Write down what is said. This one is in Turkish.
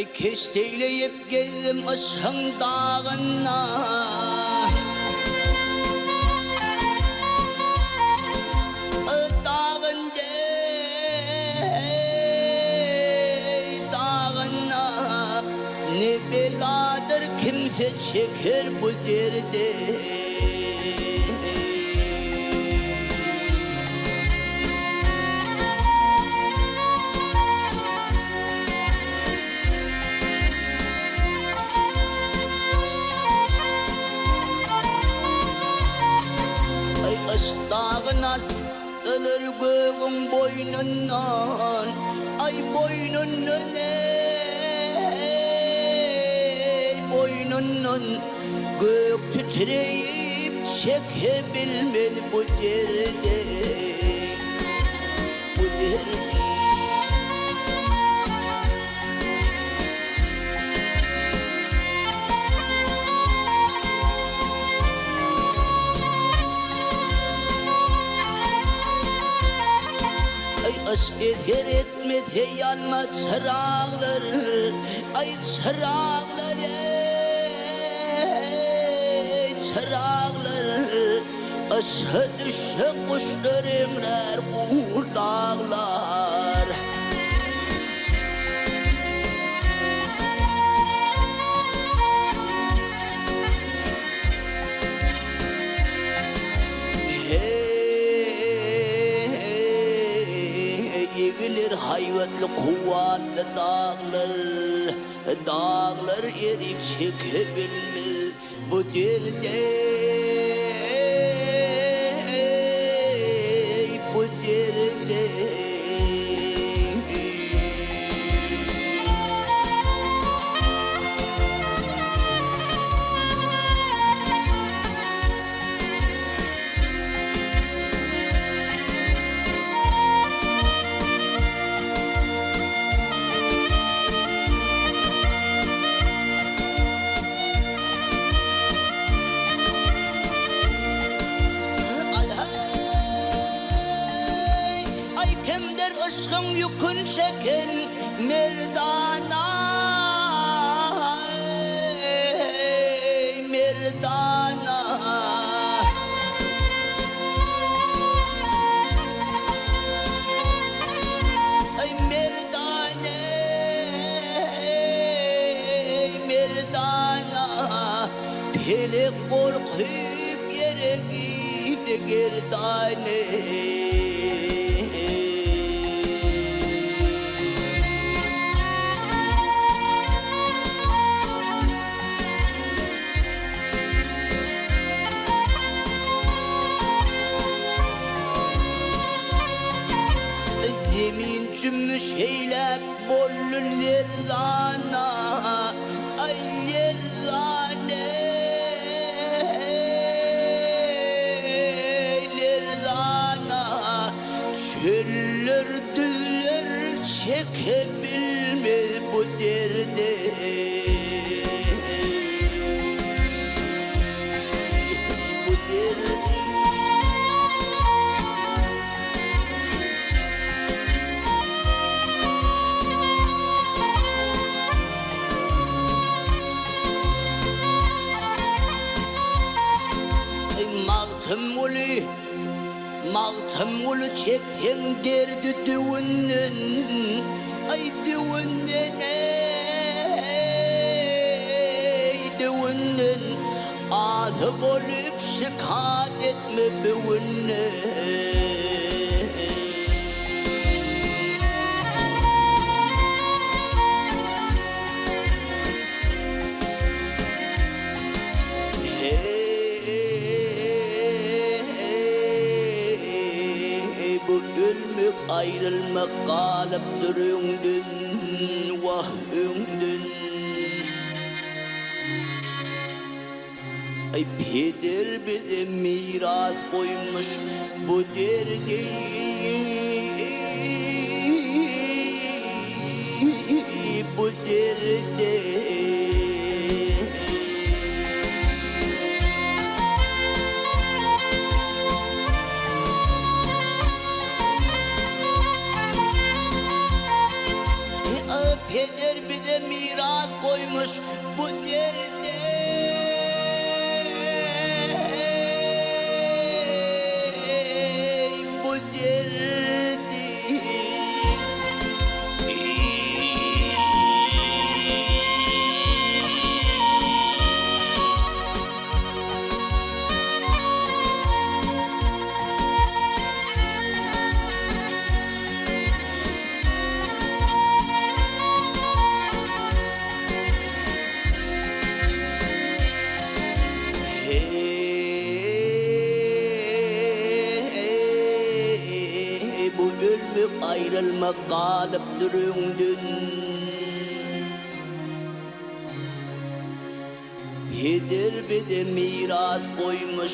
Ay kesteyleyip geldim aşkın dağına. Dağına ne beladır kimse çeker bu derdi. Aşk dağına sığılır göğün boynundan. Ay boynundan ey boynundan. Gök titreyip çekebilmez bu derdi. Bu derdi. Aşk eter etmese yanma çırağlar. Ay çırağlar ey çırağlar. Aşka düşse kuşlar emrer uğur dağlar. Yığılır hayvatlı kuvvetli dağlar. Dağlar erip çekebilmez bu derdi. Bu derdi. Aşkın yükün çeken merdana. Ey merdana. Ay merdane ey merdana. Pelek korkuyup yere gitti gerdane. Zemin cümmüş eylep bollun lerzana. Ay lerzane lerzana. Çöller düzler çekebilmez bu derdi. Bu derdi. Maltım ulu çeksen derdi düğünden. Ay düğünden ey düğünden. Adı olup şikayet etme düğünden. Bu ölmek ayrılmak kalıp duruyorsun vah ömdün. Ay peder bize miras koymuş bu derdi. Bu derdi. Peder bize bize miras koymuş bu derdi. Bu derdi. Bu ölmek ayrılmak kalıp durundun. Yedir bize miras koymuş